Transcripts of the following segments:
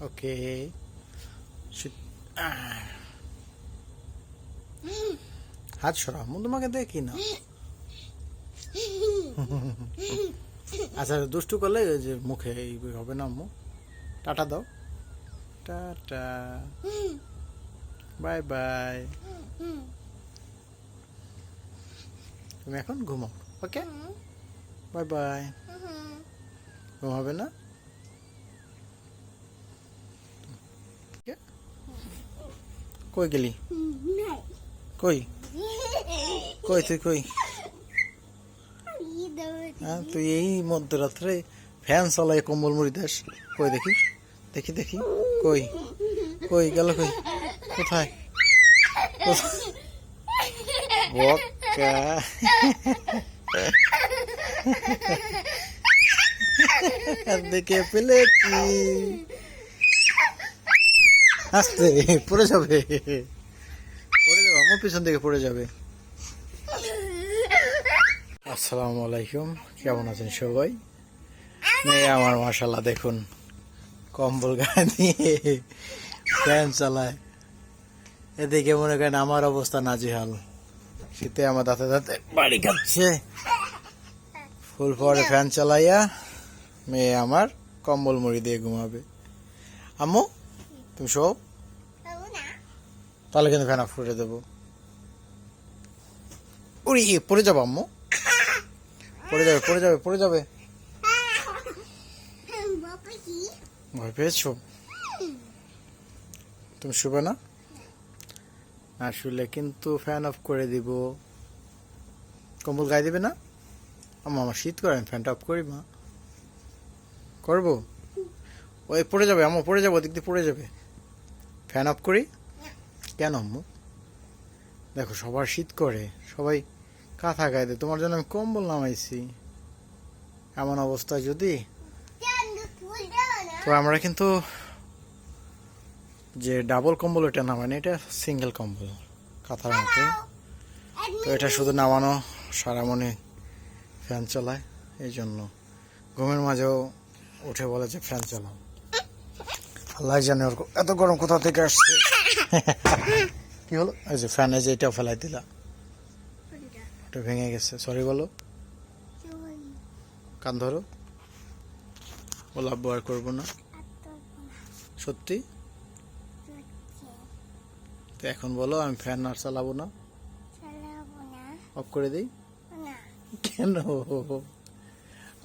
ওকে। হাত সরা, আম্মু তোমাকে দেখি না। আচ্ছা, দুষ্টু করলে ওই যে মুখে এই হবে না আম্মু। টাটা দাও, টাটা, বাই বাই। তুমি এখন ঘুমাও, ওকে, বাই বাই। ঘুমাবে না? কই গেলি? কই কই তুই কই? হ্যাঁ, তুই এই মধ্যরাত্রে ফ্যান চালায় কম্বল মুড়ি দেশ। কই দেখি, দেখি দেখি, কই কই গেল, কই কোথায়? বক্কা দেখে ফেলেছি। আস্তে, পড়ে যাবে, পড়ে যাবে, আমার পিছন থেকে পড়ে যাবে। আসসালামু আলাইকুম, কেমন আছেন সবাই? মেয়ে আমার মাশাআল্লাহ দেখুন, কম্বল গায়ে দিয়ে ফ্যান চালায়। এদিকে মনে করেন আমার অবস্থা নাজেহাল, শীতে আমার দাঁতে দাঁতে বাড়ি খাচ্ছে। ফুল পরে ফ্যান চালাইয়া মেয়ে আমার কম্বল মুড়ি দিয়ে ঘুমাবে। আম্মু তুমি শো, তাহলে কিন্তু ফ্যান অফ করে দেবো। উড়ি পড়ে যাবো আম্মু, পড়ে যাবে, পড়ে যাবে, পড়ে যাবে। ভয় পেয়েছো? তুমি শুবে না? না শুলে কিন্তু ফ্যান অফ করে দিব। কম্বল গায়ে দিবে না? আমার শীত করে, আমি ফ্যানটা অফ করি মা। করবো? ওই পড়ে যাবে আম্মু, পড়ে যাবো, দিক দিয়ে পড়ে যাবে। ফ্যান অফ করি? কেন আম্মু? দেখো সবার শীত করে, সবাই কাঁথা গায়ে দেয়, তোমার জন্য আমি কম্বল নামাইছি। এমন অবস্থায় যদি, তো আমরা কিন্তু যে ডাবল কম্বল ওটা নামাই না, এটা সিঙ্গেল কম্বল কাঁথার মতো। তো এটা শুধু নামানো, সারামণি ফ্যান চালায়, এই জন্য ঘুমের মাঝেও উঠে বলে যে ফ্যান চালাও। আল্লাহ জানে ওর এত গরম কোথা থেকে আসছে। কি হলো? এই যে ফ্যান, এই যে এটাও ফেলাই দিলা, ওটা ভেঙে গেছে, সরি বলো। কান ধরো, বলো আব্বু আর করবো না। সত্যি? তো এখন বলো আমি ফ্যান আর চালাবো না, অফ করে দিই। কেন?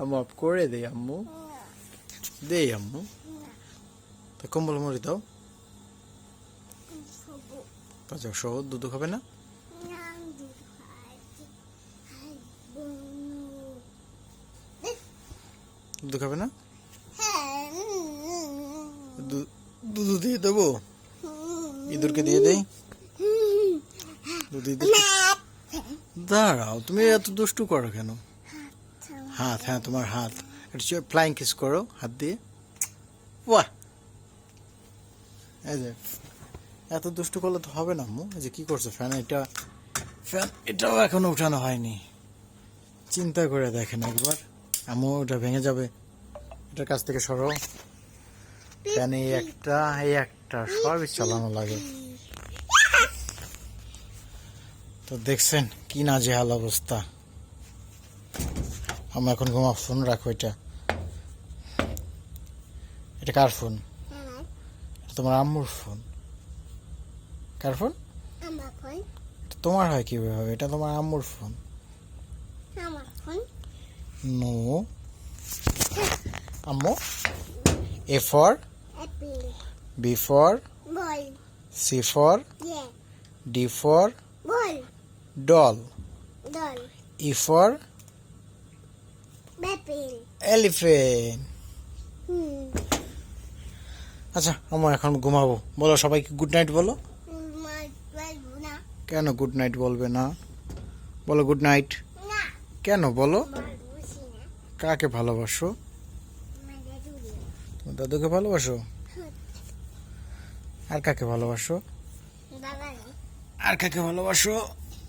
আম্মু অফ করে দেই আম্মু, দেই আম্মু। তো কম্বল মুড়ি দাও, যাও সহ। দুধ খাবে না? দুধ খাবে না? দুধ দিয়ে দেবো, ইঁদুরকে দিয়ে দেই। দুধ ইঁদুর, দাঁড়াও, তুমি এত দুষ্টু করো কেন? হাত, হ্যাঁ তোমার হাত, এটা ফ্লাইং কিস করো হাত দিয়ে। বাহ, এই যে এত দুষ্টু করলে তো হবে না আম্মু। এই যে কি করছো, ফ্যান এটা, ফ্যান এটাও এখনো উঠানো হয়নি। চিন্তা করে দেখেন একবার আম্মু, ওটা ভেঙে যাবে, এটার কাছ থেকে সরো। ফ্যান এই একটা সবই চালানো লাগে। তো দেখছেন কি নাজেহাল অবস্থা। আমরা এখন ঘুমা, ফোন রাখো। এটা এটা কার ফোন? এটা তোমার আম্মুর ফোন। কার ফোন? তোমার হয় কিভাবে? এটা তোমার আম্মুর ফোন। নো আম্মু। A for B for C for D for doll, E for elephant. আচ্ছা আমরা এখন ঘুমাবো, বলো সবাইকে গুড নাইট বলো। কেন গুড নাইট বলবে না? বলো গুড নাইট। কেন বলো? কাকে ভালোবাসো? তোমার দাদুকে ভালোবাসো? আর কাকে ভালোবাসো? আর কাকে ভালোবাসো?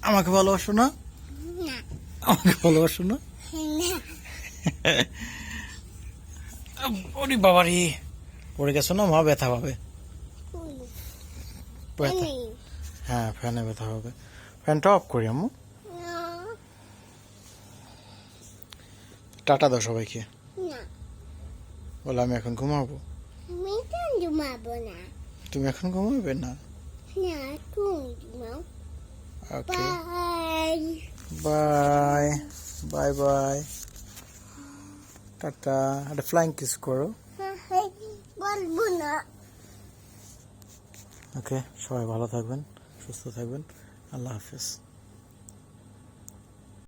আমাকে ভালোবাসো না? আমাকে ভালোবাসো না? ওরে বাবারে, পড়ে গেছো না, মা ব্যথা পাবে। কই ব্যথা, এনে হ্যাঁ ফ্যানে ব্যথা হবে। ফ্যানটা অফ করি আম্মু। না টাটা দাও সবাইকে। না বলে আমি এখন ঘুমাবো। আমি তো ঘুমাবো না তুমি এখন ঘুমাবে না? না তুমি ঘুমাও okay, bye bye bye bye, টাটা। একটা ফ্লাইং কিস করো। বলবো না ওকে, সবাই ভালো থাকবেন, সুস্থ থাকবেন। আল্লাহ হাফেজ।